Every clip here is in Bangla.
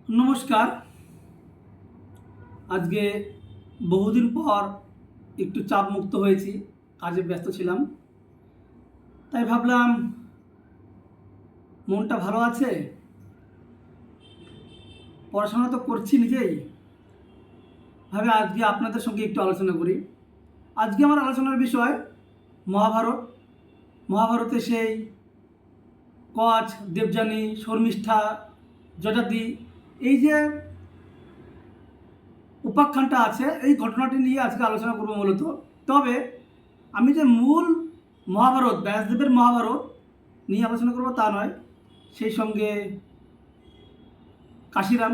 নমস্কার। আজকে বহুদিন পর একটু চাপ মুক্ত হয়েছি, কাজে ব্যস্ত ছিলাম। তাই ভাবলাম মনটা ভালো আছে, পড়াশোনা তো করছি নিজেই, ভাবে আজকে আপনাদের সঙ্গে একটু আলোচনা করি। আজকে আমার আলোচনার বিষয় মহাভারত। মহাভারতে সেই কচ, দেবযানী, শর্মিষ্ঠা, যযাতি, এই যে উপাখ্যানটা আছে, এই ঘটনাটি নিয়ে আজকে আলোচনা করব মূলত। তবে আমি যে মূল মহাভারত, ব্যাসদেবের মহাভারত নিয়ে আলোচনা করব তা নয়, সেই সঙ্গে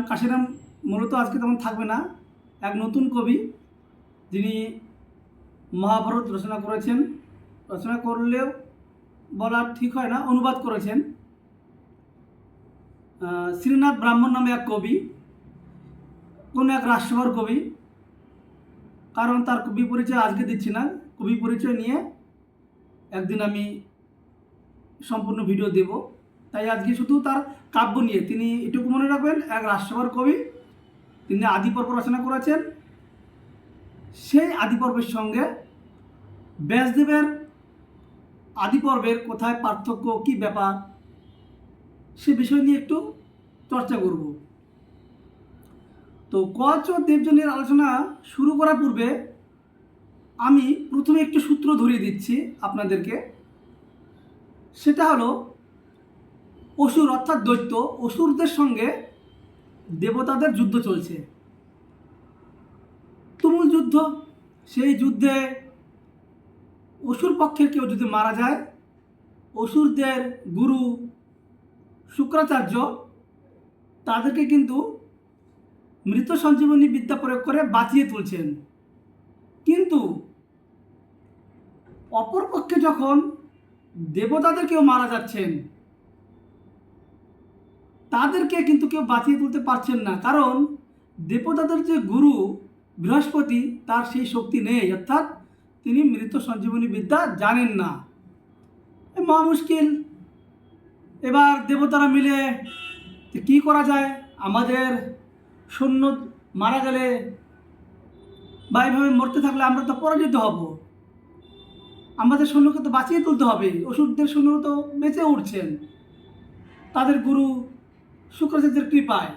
কাশিরাম মূলত আজকে তেমন থাকবে না। এক নতুন কবি, যিনি মহাভারত রচনা করলেও বলা ঠিক হয় না, অনুবাদ করেছেন। শ্রীনাথ ব্রাহ্মণ নামে এক কবি, কোনো এক রাজসভার কবি। কারণ তার কবি পরিচয় আজকে দিচ্ছি না, কবি পরিচয় নিয়ে একদিন আমি সম্পূর্ণ ভিডিও দেব। তাই আজকে শুধু তার কাব্য নিয়ে, তিনি এটুকু মনে রাখবেন, এক রাজসভার কবি, তিনি আদিপর্ব রচনা করেছেন। সেই আদিপর্বের সঙ্গে ব্যাসদেবের আদিপর্বের কোথায় পার্থক্য, কী ব্যাপার, সে বিষয় নিয়ে একটু চর্চা করব। তো কচ ও দেবযানীর আলোচনা শুরু করার পূর্বে আমি প্রথমে একটু সূত্র ধরিয়ে দিচ্ছি আপনাদেরকে। সেটা হলো, অসুর অর্থাৎ দৈত্য, অসুরদের সঙ্গে দেবতাদের যুদ্ধ চলছে, তুমুল যুদ্ধ। সেই যুদ্ধে অসুর পক্ষের কেউ যদি মারা যায়, অসুরদের গুরু শুক্রাচার্য তাদেরকে কিন্তু মৃত সঞ্জীবনী বিদ্যা প্রয়োগ করে বাঁচিয়ে তুলছেন। কিন্তু অপরপক্ষে যখন দেবতাদের কেউ মারা যাচ্ছেন, তাদেরকে কিন্তু কেউ বাঁচিয়ে তুলতে পারছেন না, কারণ দেবতাদের যে গুরু বৃহস্পতি, তার সেই শক্তি নেই, অর্থাৎ তিনি মৃত সঞ্জীবনী বিদ্যা জানেন না। মহা মুশকিল। এবার দেবতারা মিলে কি করা যায়, আমাদের সৈন্য মারা গেলে বা এইভাবে মরতে থাকলে আমরা তো পরাজিত হব, আমাদের সৈন্যকে তো বাঁচিয়ে তুলতে হবে। অসুরদের সৈন্য তো বেঁচে উঠছেন তাদের গুরু শুক্রাচার্যের কৃপায়।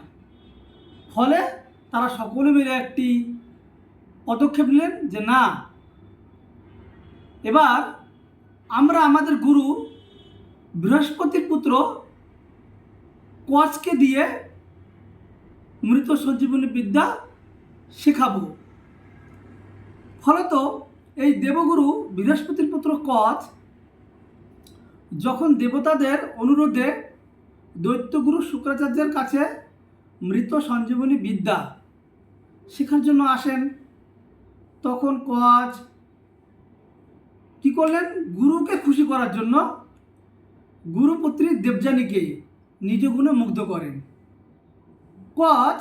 ফলে তারা সকলে মিলে একটি পদক্ষেপ নিলেন যে না, এবার আমরা আমাদের গুরু বৃহস্পতির পুত্র কচকে দিয়ে মৃত সঞ্জীবনী বিদ্যা শেখাবো। ফলত এই দেবগুরু বৃহস্পতির পুত্র কচ যখন দেবতাদের অনুরোধে দৈত্যগুরু শুক্রাচার্যের কাছে মৃত সঞ্জীবনী বিদ্যা শেখার জন্য আসেন, তখন কচ কি করলেন, গুরুকে খুশি করার জন্য গুরুপুত্রী দেবযানীকে নিজ গুণে মুগ্ধ করেন। কচ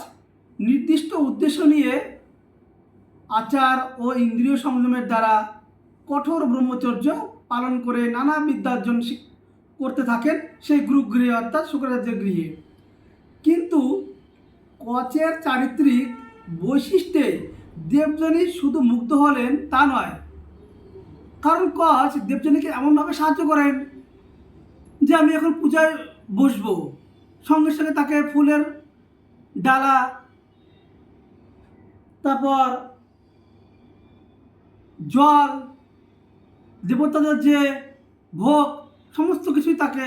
নির্দিষ্ট উদ্দেশ্য নিয়ে আচার ও ইন্দ্রিয় সংযমের দ্বারা কঠোর ব্রহ্মচর্য পালন করে নানা বিদ্যার্জন করতে থাকেন সেই গুরুগৃহে, অর্থাৎ শুক্রাচার্যের গৃহে। কিন্তু কচের চারিত্রিক বৈশিষ্ট্যে দেবযানী শুধু মুগ্ধ হলেন তা নয়, কারণ কচ দেবযানীকে এমনভাবে সাহায্য করেন যে আমি এখন পূজায় বসবো, সঙ্গে সঙ্গে তাকে ফুলের ডালা, তারপর জল, দেবতাদের যে ভোগ, সমস্ত কিছুই তাকে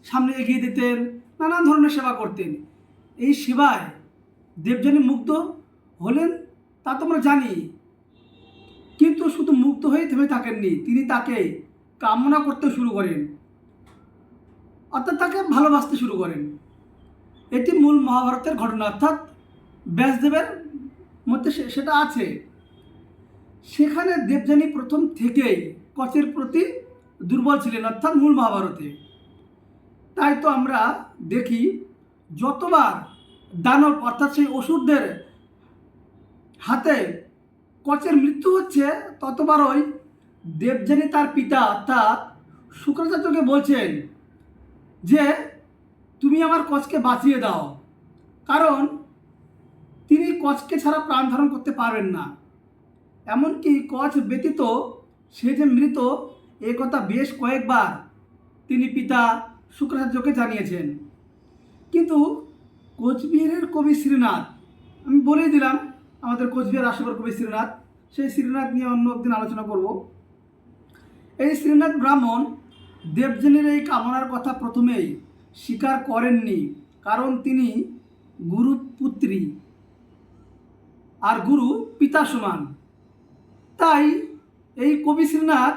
সামনে এগিয়ে দিতেন, নানান ধরনের সেবা করতেন। এই সেবায় দেবযানী মুগ্ধ হলেন তা তো আমরা জানি, কিন্তু শুধু মুগ্ধ হয়ে থেমে থাকেননি, তিনি তাকে কামনা করতে শুরু করেন, অর্থাৎ তাকে ভালোবাসতে শুরু করেন। এটি মূল মহাভারতের ঘটনা, অর্থাৎ ব্যাসদেবের মধ্যে সেটা আছে। সেখানে দেবযানী প্রথম থেকেই কচের প্রতি দুর্বল ছিলেন, অর্থাৎ মূল মহাভারতে। তাই তো আমরা দেখি যতবার দানব, অর্থাৎ সেই অসুরদের হাতে কচের মৃত্যু হচ্ছে, ততবারই দেবযানী তার পিতা অর্থাৎ শুক্রাচার্যকে বলছেন যে তুমি আমার কচকে বাঁচিয়ে দাও, কারণ তিনি কচকে ছাড়া প্রাণ ধারণ করতে পারবেন না। এমনকি কচ ব্যতীত সে যে মৃত এ কথা বেশ কয়েকবার তিনি পিতা শুক্রাচার্যকে জানিয়েছেন। কিন্তু কোচবিহারের কবি শ্রীনাথ, আমি বলেই দিলাম আমাদের কোচবিহার রাষ্ট্রপতি কবি শ্রীনাথ, সেই শ্রীনাথ নিয়ে অন্য একদিন আলোচনা করব। এই শ্রীনাথ ব্রাহ্মণ দেবযানীর এই কামনার কথা প্রথমেই স্বীকার করেননি, কারণ তিনি গুরুপুত্রী আর গুরু পিতা সমান। তাই এই কবি শ্রীনাথ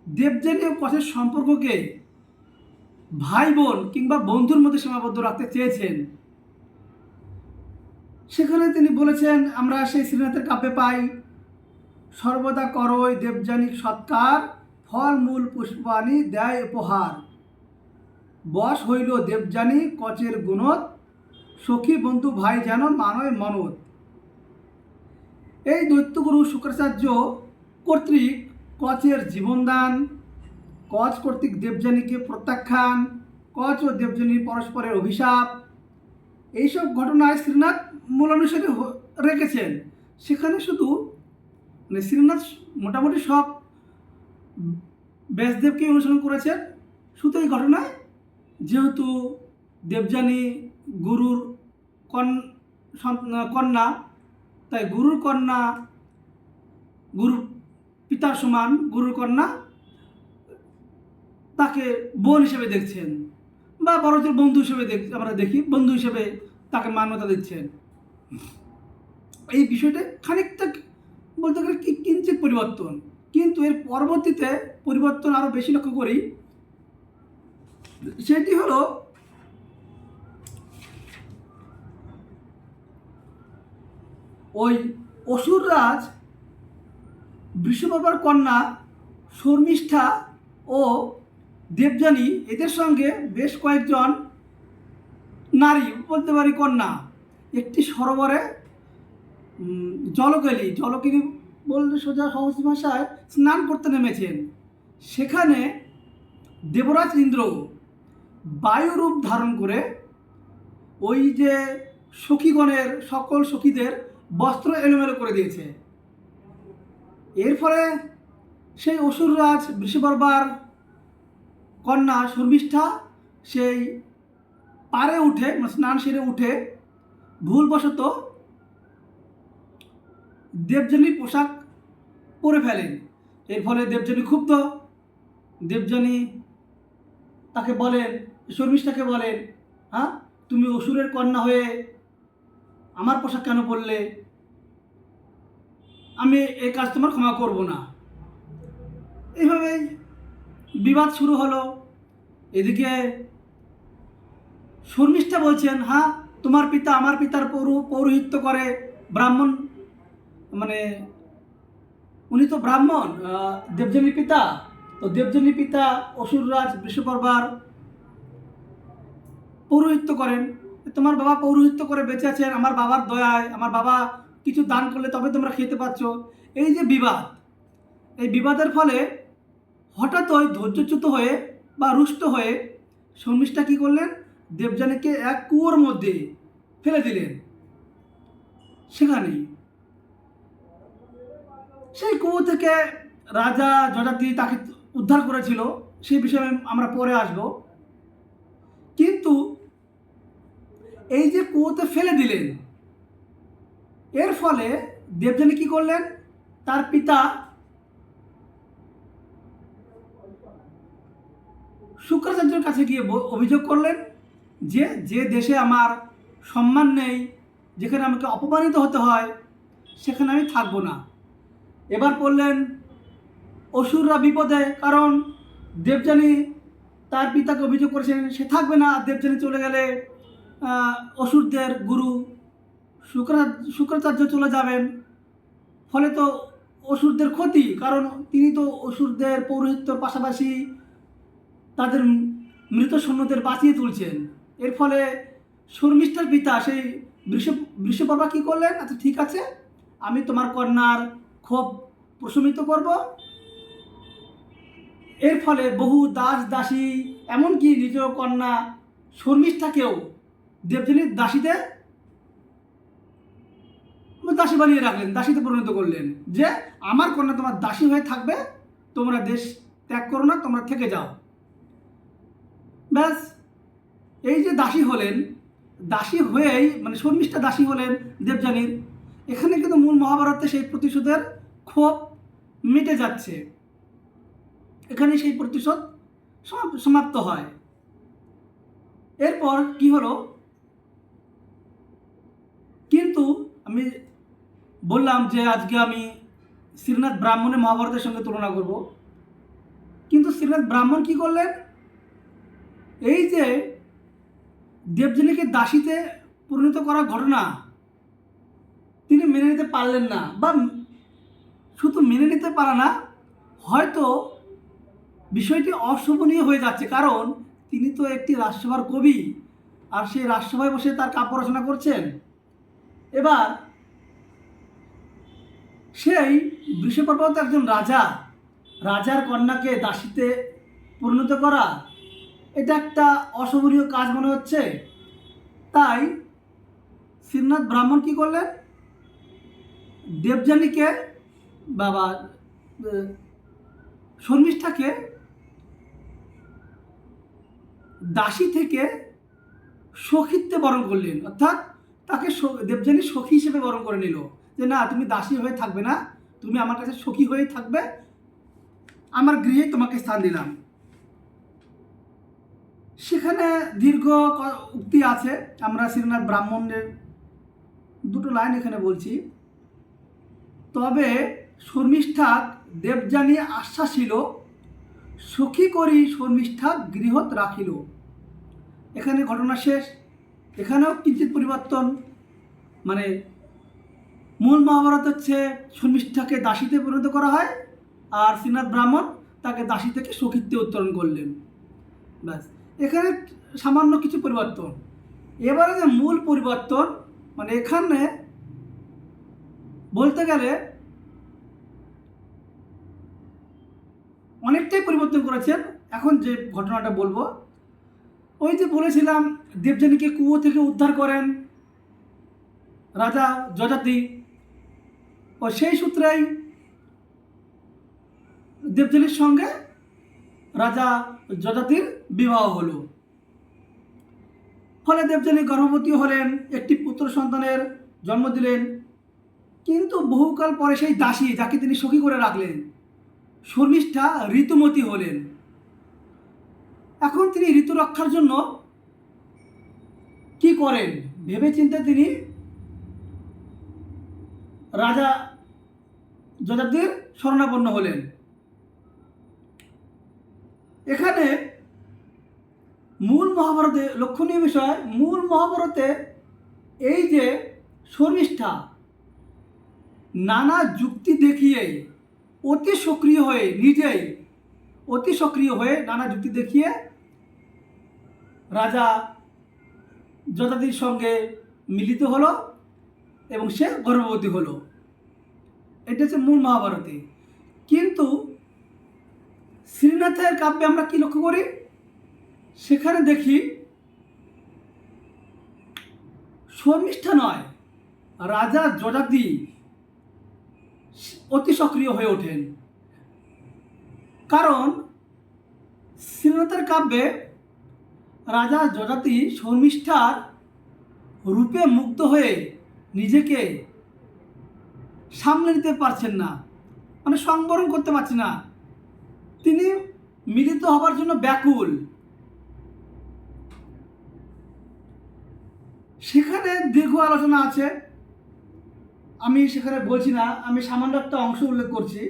দেবযানী ও কচের সম্পর্ককে ভাই বোন কিংবা বন্ধুর মধ্যে সীমাবদ্ধ রাখতে চেয়েছেন। সেখানে তিনি বলেছেন, আমরা সেই শ্রীনাথের কাব্যে পাই, সর্বদা করই দেবযানীক সৎকার, ফল মূল পুষ্পানি দেয় উপহার। বশ হইল দেবযানী কচের গুণত, সখী বন্ধু ভাই যেন মানয় মনত। এই দৈত্যগুরু শুক্রাচার্য কর্তৃক কচের জীবনদান, কচ কর্তৃক দেবযানীকে প্রত্যাখ্যান, কচ ও দেবযানীর পরস্পরের অভিশাপ, এইসব ঘটনায় শ্রীনাথ মূলানুসারে রেখেছেন। সেখানে শুধু শ্রীনাথ মোটামুটি সব ব্যাসদেবকে অনুসরণ করেছেন। শুধু এই ঘটনায় যেহেতু দেবযানী গুরুর কন্যা, তাই গুরুর কন্যা গুরু পিতার সমান, গুরুর কন্যা তাকে বোন হিসেবে দেখছেন, বা বড়দের বন্ধু হিসেবে আমরা দেখি, বন্ধু হিসেবে তাকে মান্যতা দিচ্ছেন। এই বিষয়টা খানিকটা বলতে গেলে কিঞ্চিত পরিবর্তন, কিন্তু এর পরবর্তীতে পরিবর্তন আরও বেশি লক্ষ্য করি। সেটি হলো ওই অসুররাজ বৃষভাবার কন্যা শর্মিষ্ঠা ও দেবযানী, এদের সঙ্গে বেশ কয়েকজন নারী, বলতে পারি কন্যা, একটি সরোবরে জলকেলি বলতে সোজা সহজ ভাষায় স্নান করতে নেমেছেন। সেখানে দেবরাজ ইন্দ্র বায়ুরূপ ধারণ করে ওই যে সখীগণের সকল সখীদের বস্ত্র এলোমেলো করে দিয়েছে। এর ফলে সেই অসুররাজ বৃষবর্বার কন্যা শর্মিষ্ঠা সেই পারে উঠে, স্নান সেরে উঠে ভুলবশত দেবযানীর পোশাক পরে ফেলেন। এর ফলে দেবযানী ক্ষুব্ধ। দেবযানী তাকে বলেন, শর্মিষ্ঠাকে বলেন, হ্যাঁ, তুমি অসুরের কন্যা হয়ে আমার পোশাক কেন পরলে? আমি এই কাজ তোমার ক্ষমা করব না। এইভাবেই বিবাদ শুরু হলো। এদিকে শর্মিষ্ঠা বলছেন, হ্যাঁ, তোমার পিতা আমার পিতার পৌরোহিত্য করে, ব্রাহ্মণ, মানে উনি তো ব্রাহ্মণ, দেবযানীর পিতা। তো দেবযানীর পিতা অসুররাজ বৃষপর্বার পৌরোহিত্য করেন। তোমার বাবা পৌরোহিত্য করে বেঁচে আছেন আমার বাবার দয়ায়, আমার বাবা কিছু দান করলে তবে তোমরা খেতে পাচ্ছ। এই যে বিবাদ, এই বিবাদের ফলে হঠাৎই ধৈর্যচ্যুত হয়ে বা রুষ্ট হয়ে শর্মিষ্ঠা কী করলেন, দেবযানীকে এক কুয়োর মধ্যে ফেলে দিলেন। সেখানেই সেই কুয়ো থেকে রাজা যযাতি তাকে উদ্ধার করেছিল, সেই বিষয়ে আমরা পরে আসব। কিন্তু এই যে কুয়োতে ফেলে দিলেন, এর ফলে দেবযানী কি করলেন, তার পিতা শুক্রাচার্যের কাছে গিয়ে অভিযোগ করলেন যে যে দেশে আমার সম্মান নেই, যেখানে আমাকে অপমানিত হতে হয়, সেখানে আমি থাকবো না। এবার পড়লেন অসুররা বিপদে, কারণ দেবযানী তার পিতাকে অভিযোগ করেছেন সে থাকবে না। দেবযানী চলে গেলে অসুরদের গুরু শুক্রাচার্য চলে যাবেন, ফলে তো অসুরদের ক্ষতি, কারণ তিনি তো অসুরদের পৌরোহিত্যর পাশাপাশি তাদের মৃত সৈন্যদের বাঁচিয়ে তুলছেন। এর ফলে শর্মিষ্ঠার পিতা সেই বৃষপর্বা কী করলেন, আচ্ছা ঠিক আছে, আমি তোমার কন্যার ক্ষোভ প্রশমিত করব। এর ফলে বহু দাস দাসী, এমনকি নিজ কন্যা শর্মিষ্ঠাকেও দেবযানীর দাসীতে দাসী বানিয়ে রাখলেন, দাসীতে পরিণত করলেন, যে আমার কন্যা তোমার দাসী হয়ে থাকবে, তোমরা দেশ ত্যাগ করো না, তোমরা থেকে যাও। ব্যাস, এই যে দাসী হলেন, দাসী হয়েই মানে শর্মিষ্ঠা দাসী হলেন দেবযানীর, এখানে কিন্তু মূল মহাভারতে সেই প্রতিশোধের ক্ষোভ মিটে যাচ্ছে, এখানে সেই প্রতিশোধ সমাপ্ত হয়। এরপর কি হলো, কিন্তু আমি বললাম যে আজকে আমি শ্রীনাথ ব্রাহ্মণের মহাভারতের সঙ্গে তুলনা করব, কিন্তু শ্রীনাথ ব্রাহ্মণ কি করলেন, এই যে দেবযানীকে দাসীতে পরিণত করার ঘটনা তিনি মেনে নিতে পারলেন না, বা শুধু মেনে নিতে পারা না, হয়তো বিষয়টি অশোভনীয় হয়ে যাচ্ছে, কারণ তিনি তো একটি রাজসভার কবি, আর সেই রাজসভায় বসে তার কাব্য রচনা করছেন। এবার সেই বৃষপর্বত একজন রাজা, রাজার কন্যাকে দাসীতে পরিণত করা, এটা একটা অশোভনীয় কাজ মনে হচ্ছে। তাই শ্রীনাথ ব্রাহ্মণ কি করলেন, দেবযানীকে বাবা শর্মিষ্ঠাকে দাসী থেকে সখীত্বে বরণ করলেন, অর্থাৎ তাকে দেবযানী সখী হিসেবে বরণ করে নিল, যে না তুমি দাসী হয়ে থাকবে না, তুমি আমার কাছে সখী হয়ে থাকবে, আমার গৃহে তোমাকে স্থান দিলাম। সেখানে দীর্ঘ উক্তি আছে, আমরা শ্রীনাথ ব্রাহ্মণের দুটো লাইন এখানে বলছি। তবে শর্মিষ্ঠা দেবযানী আশ্বাসিল, সখী করি শর্মিষ্ঠা গৃহত রাখিল। এখানে ঘটনা শেষ। এখানেও কিঞ্চিত পরিবর্তন, মানে মূল মহাভারত হচ্ছে শর্মিষ্ঠাকে দাসীতে পরিণত করা হয়, আর শ্রীনাথ ব্রাহ্মণ তাকে দাসী থেকে সখীত্বে উত্তরণ করলেন। ব্যাস, এখানে সামান্য কিছু পরিবর্তন। এবারে যে মূল পরিবর্তন, মানে এখানে বলতে গেলে অনেকটাই পরিবর্তন করেছেন। এখন যে ঘটনাটা বলবো, ওই যে বলেছিলাম দেবযানীকে কুয়ো থেকে উদ্ধার করেন রাজা যযাতি, ও সেই সূত্রেই দেবযানীর সঙ্গে রাজা যযাতির বিবাহ হলো। ফলে দেবযানী গর্ভবতী হলেন, একটি পুত্র সন্তানের জন্ম দিলেন। কিন্তু বহুকাল পরে সেই দাসী, যাকে তিনি সখী করে রাখলেন, শর্মিষ্ঠা ঋতুমতী হলেন। এখন তিনি ঋতু রক্ষার জন্য কি করেন, ভেবেচিন্তে তিনি রাজা যযাতির শরণাপন্ন হলেন। এখানে মূল মহাভারতে লক্ষণীয় বিষয়, মূল মহাভারতে এই যে শর্মিষ্ঠা নানা যুক্তি দেখিয়ে অতি সক্রিয় হয়ে, নিজেই অতি সক্রিয় হয়ে নানা যুক্তি দেখিয়ে রাজা যযাতির সঙ্গে মিলিত হলো এবং সে গর্ভবতী হলো। এটা হচ্ছে মূল মহাভারতে। কিন্তু শ্রীনাথের কাব্যে আমরা কি লক্ষ্য করি, সেখানে দেখি শর্মিষ্ঠা নয়, রাজা যযাতি অতি সক্রিয় হয়ে ওঠেন। কারণ শ্রীনাথের কাব্যে রাজা যযাতি শর্মিষ্ঠার রূপে মুগ্ধ হয়ে নিজেকে সামলে নিতে পারছেন না, মানে সংবরণ করতে পারছেন না, তিনি মিলিত হবার জন্য ব্যাকুল। সেখানে দীর্ঘ আলোচনা আছে, আমি সেখানে বলছি না, আমি সামান্য একটা অংশ উল্লেখ করছি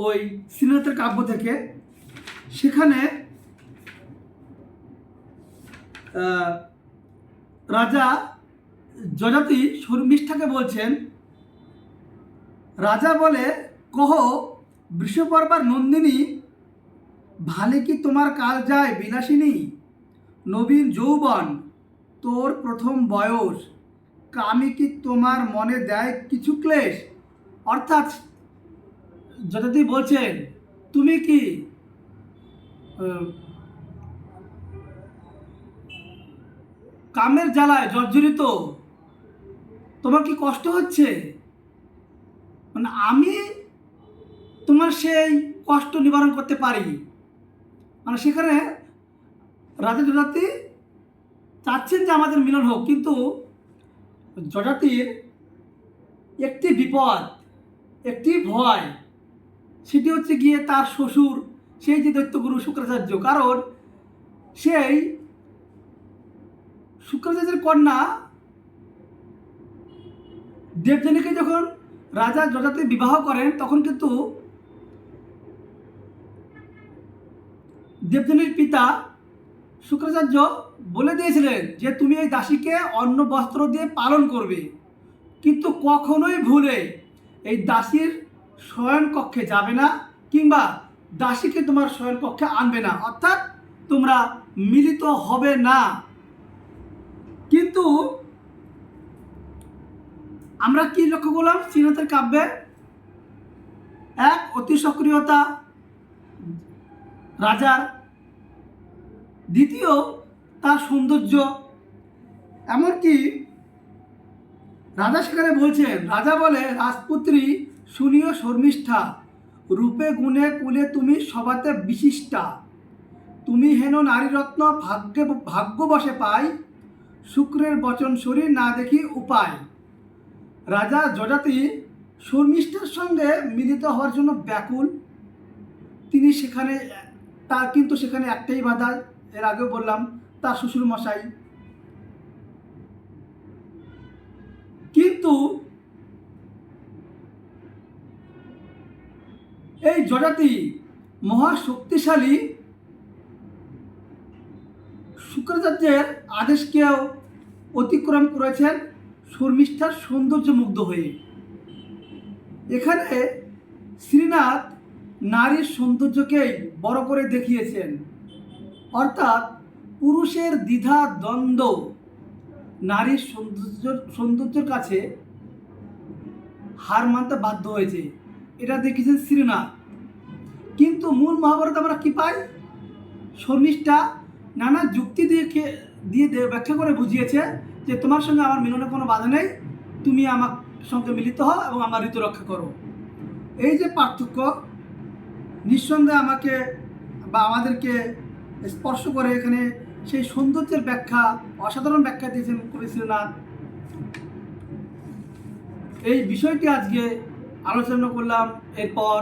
ওই শ্রীনাথের কাব্য থেকে। সেখানে রাজা যযাতি শর্মিষ্ঠাকে বলছেন, রাজা বলে কহ বৃষপর্বার নন্দিনী, ভালে কি তোমার কাল যায় বিলাসিনী, নবীন যৌবন তোর প্রথম বয়স, কামি কি তোমার মনে দেয় কিছু ক্লেশ। অর্থাৎ যযাতি বলছেন, তুমি কি কামের জ্বালায় জর্জরিত, তোমার কি কষ্ট হচ্ছে? মানে আমি তোমার সেই কষ্ট নিবারণ করতে পারি। মানে সেখানে রাজা যযাতি চাচ্ছেন যে আমাদের মিলন হোক, কিন্তু যযাতির একটি বিপদ, একটি ভয়, সেটি হচ্ছে গিয়ে তার শ্বশুর, সেই যে দৈত্যগুরু শুক্রাচার্য। কারণ সেই শুক্রাচার্যের কন্যা দেবযানীকে যখন রাজা যযাতি বিবাহ করেন, তখন কিন্তু দেবযানীর পিতা শুক্রাচার্য বলে দিয়েছিলেন যে তুমি এই দাসীকে অন্ন বস্ত্র দিয়ে পালন করবে, কিন্তু কখনোই ভুলে এই দাসীর শয়ন কক্ষে যাবে না, কিংবা দাসীকে তোমার শয়ন কক্ষে আনবে না, অর্থাৎ তোমরা মিলিত হবে না। কিন্তু আমরা কি লক্ষ্য করলাম শ্রীনাথের কাব্যে? এক, অতি সক্রিয়তা রাজার। দ্বিতীয়, তার সৌন্দর্য। এমনকি রাজা সেখানে বলছেন, রাজা বলে, রাজপুত্রী শুনিও শর্মিষ্ঠা, রূপে গুণে কুলে তুমি সবাতে বিশিষ্টা, তুমি হেন নারীরত্ন ভাগ্যবশে পাই, শুক্রের বচন শরীর না দেখি উপায়। রাজা যযাতি শর্মিষ্ঠার সঙ্গে মিলিত হওয়ার জন্য ব্যাকুল। তিনি সেখানে তার কিন্তু সেখানে একটাই বাধা, এর আগেও বললাম, তার শ্বশুর মশাই। কিন্তু এই যযাতি মহা শক্তিশালী শুক্রাচার্যের আদেশকেও অতিক্রম করেছেন শর্মিষ্ঠার সৌন্দর্য মুগ্ধ হয়ে। এখানে শ্রীনাথ নারীর সৌন্দর্যকেই বড় করে দেখিয়েছেন, অর্থাৎ পুরুষের দ্বিধা দ্বন্দ্ব নারীর সৌন্দর্যের কাছে হার মানতে বাধ্য হয়েছে, এটা দেখিয়েছেন শ্রীনাথ। কিন্তু মূল মহাভারত আমরা কি পাই? শর্মিষ্ঠা নানা যুক্তি দিয়ে ব্যাখ্যা করে বুঝিয়েছে যে তোমার সঙ্গে আমার মিলনে কোনো বাধা নেই, তুমি আমার সঙ্গে মিলিত হও এবং আমার ঋতু রক্ষা করো। এই যে পার্থক্য নিঃসন্দেহে আমাকে বা আমাদেরকে স্পর্শ করে। এখানে সেই সৌন্দর্যের ব্যাখ্যা, অসাধারণ ব্যাখ্যা দিয়েছেন কবি শ্রীনাথ। এই বিষয়টি আজকে আলোচনা করলাম। এরপর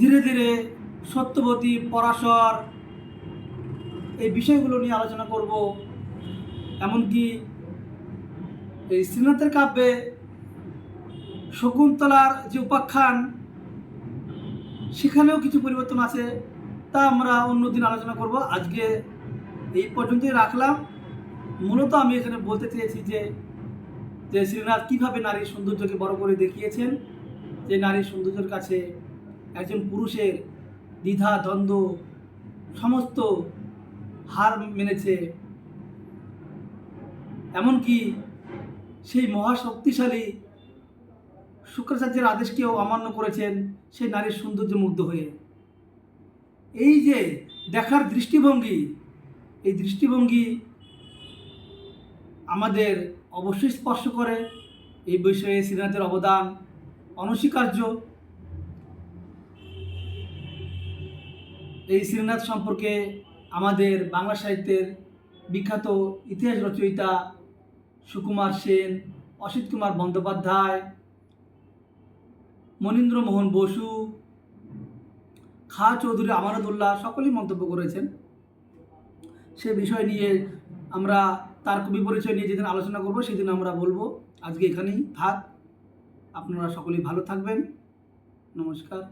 ধীরে ধীরে সত্যবতী, পরাশর, এই বিষয়গুলো নিয়ে আলোচনা করব। এমনকি এই শ্রীনাথের কাব্যে শকুন্তলার যে উপাখ্যান, সেখানেও কিছু পরিবর্তন আছে, তা আমরা অন্যদিন আলোচনা করব। আজকে এই পর্যন্তই রাখলাম। মূলত আমি এখানে বলতে চেয়েছি যে শ্রীনাথ কীভাবে নারীর সৌন্দর্যকে বড় করে দেখিয়েছেন, যে নারীর সৌন্দর্যের কাছে একজন পুরুষের দ্বিধা দ্বন্দ্ব সমস্ত হার মেনেছে। এমনকি সেই মহাশক্তিশালী শুক্রাচার্যের আদেশকেও অমান্য করেছেন সেই নারীর সৌন্দর্য মুগ্ধ হয়ে। এই যে দেখার দৃষ্টিভঙ্গি, এই দৃষ্টিভঙ্গি আমাদের অবশ্যই স্পর্শ করে। এই বিষয়ে শ্রীনাথের অবদান অনস্বীকার্য। এই শ্রীনাথ সম্পর্কে আমাদের বাংলা সাহিত্যের বিখ্যাত ইতিহাস রচয়িতা সুকুমার সেন, অসিত কুমার বন্দ্যোপাধ্যায়, মনীন্দ্রমোহন বসু, খাঁ চৌধুরী, আমানুল্লাহ সকলেই মন্তব্য করেছেন। সে বিষয় নিয়ে আমরা তার কবি পরিচয় নিয়ে যেদিন আলোচনা করব সেদিন আমরা বলবো। আজকে এখানেই থাক। আপনারা সকলেই ভালো থাকবেন। নমস্কার।